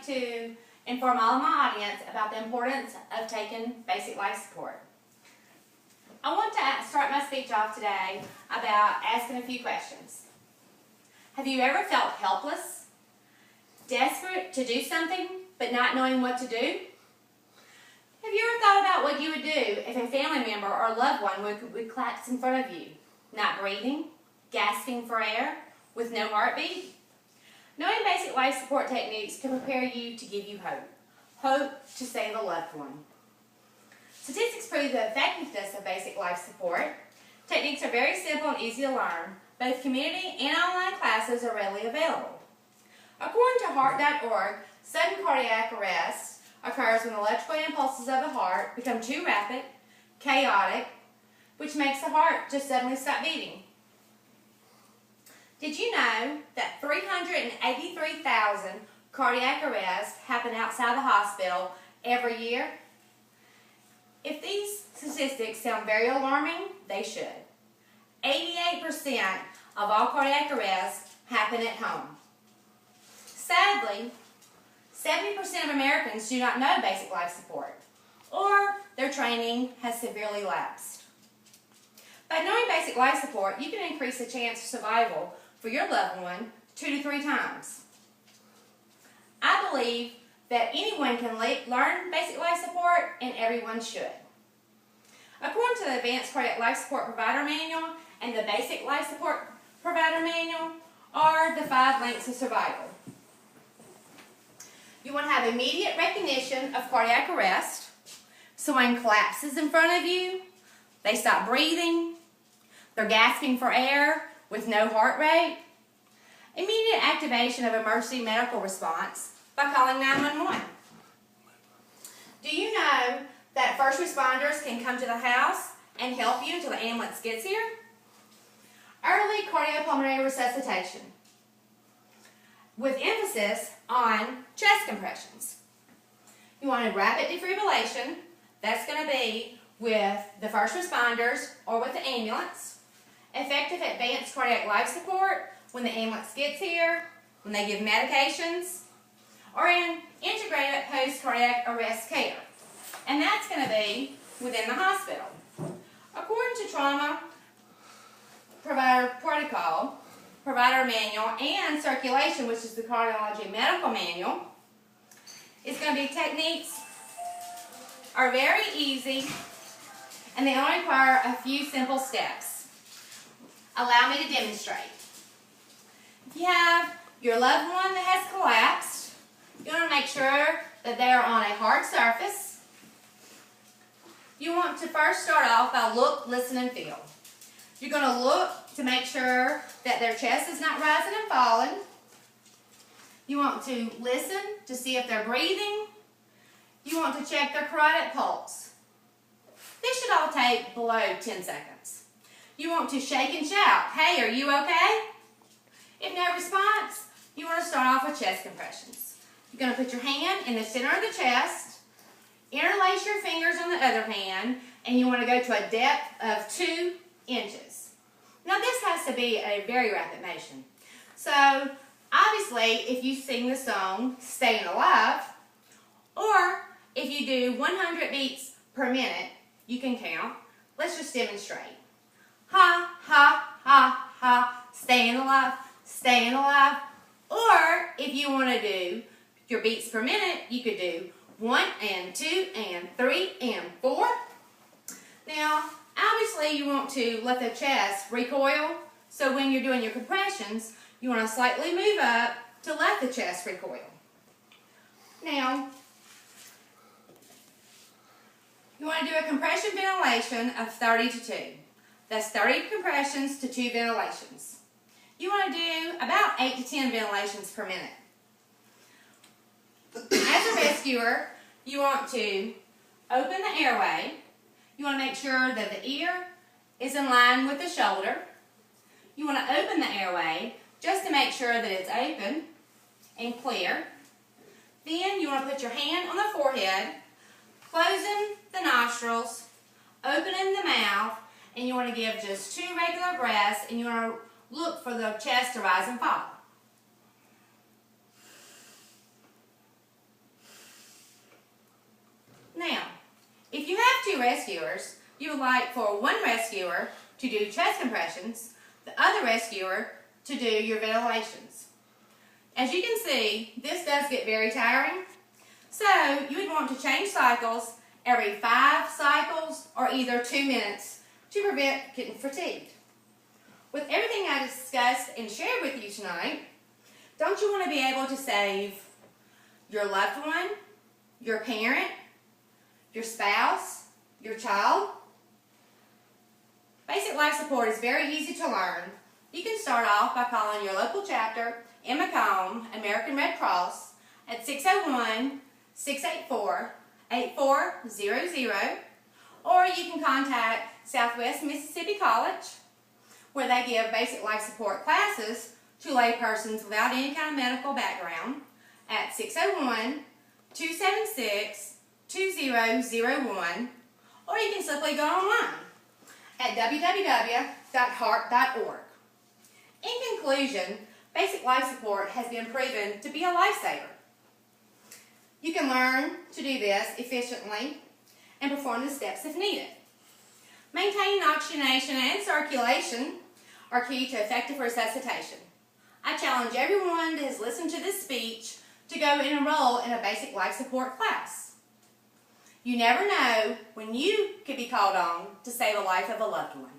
to inform all of my audience about the importance of taking basic life support. I want to start my speech off today about asking a few questions. Have you ever felt helpless, desperate to do something, but not knowing what to do? Have you ever thought about what you would do if a family member or loved one would collapse in front of you, not breathing, gasping for air, with no heartbeat? Knowing basic life support techniques can prepare you to give you hope. Hope to save a loved one. Statistics prove the effectiveness of basic life support. Techniques are very simple and easy to learn. Both community and online classes are readily available. According to heart.org, sudden cardiac arrest occurs when electrical impulses of the heart become too rapid, chaotic, which makes the heart just suddenly stop beating. Did you know that 383,000 cardiac arrests happen outside the hospital every year? If these statistics sound very alarming, they should. 88% of all cardiac arrests happen at home. Sadly, 70% of Americans do not know basic life support, or their training has severely lapsed. By knowing basic life support, you can increase the chance of survival for your loved one 2 to 3 times. I believe that anyone can learn basic life support, and everyone should. According to the Advanced Cardiac Life Support Provider Manual and the Basic Life Support Provider Manual are the 5 lengths of survival. You want to have immediate recognition of cardiac arrest. Someone collapses in front of you, they stop breathing, they're gasping for air with no heart rate. Immediate activation of emergency medical response by calling 911. Do you know that first responders can come to the house and help you until the ambulance gets here? Early cardiopulmonary resuscitation, with emphasis on chest compressions. You want a rapid defibrillation. That's going to be with the first responders or with the ambulance. Effective advanced cardiac life support when the ambulance gets here, when they give medications, or in integrated post-cardiac arrest care. And that's going to be within the hospital. According to Trauma Provider Protocol, Provider Manual, and Circulation, which is the Cardiology Medical Manual, it's going to be techniques are very easy, and they only require a few simple steps. Allow me to demonstrate. If you have your loved one that has collapsed, you want to make sure that they are on a hard surface. You want to first start off by look, listen, and feel. You're going to look to make sure that their chest is not rising and falling. You want to listen to see if they're breathing. You want to check their carotid pulse. This should all take below 10 seconds. You want to shake and shout, "Hey, are you okay?" If no response, you want to start off with chest compressions. You're going to put your hand in the center of the chest, interlace your fingers on the other hand, and you want to go to a depth of 2 inches. Now this has to be a very rapid motion. So obviously if you sing the song Staying Alive, or if you do 100 beats per minute, you can count. Let's just demonstrate. Ha, ha, ha, ha, staying alive, staying alive. Or if you want to do your beats per minute, you could do 1 and 2 and 3 and 4. Now, obviously you want to let the chest recoil, so when you're doing your compressions, you want to slightly move up to let the chest recoil. Now, you want to do a compression ventilation of 30 to 2. That's 30 compressions to 2 ventilations. You want to do about 8 to 10 ventilations per minute. As a rescuer, you want to open the airway. You want to make sure that the ear is in line with the shoulder. You want to open the airway just to make sure that it's open and clear. Then you want to put your hand on the forehead, closing the nostrils, opening the mouth, and you want to give just 2 regular breaths, and you want to look for the chest to rise and fall. 2 rescuers, you would like for one rescuer to do chest compressions, the other rescuer to do your ventilations. As you can see, this does get very tiring, so you would want to change cycles every 5 cycles or either 2 minutes to prevent getting fatigued. With everything I discussed and shared with you tonight, don't you want to be able to save your loved one, your parent, your spouse, your child? Basic life support is very easy to learn. You can start off by calling your local chapter in Macomb, American Red Cross, at 601-684-8400, or you can contact Southwest Mississippi College, where they give basic life support classes to laypersons without any kind of medical background, at 601-276-2001, or you can simply go online at www.heart.org. In conclusion, basic life support has been proven to be a lifesaver. You can learn to do this efficiently and perform the steps if needed. Maintaining oxygenation and circulation are key to effective resuscitation. I challenge everyone that has listened to this speech to go and enroll in a basic life support class. You never know when you could be called on to save the life of a loved one.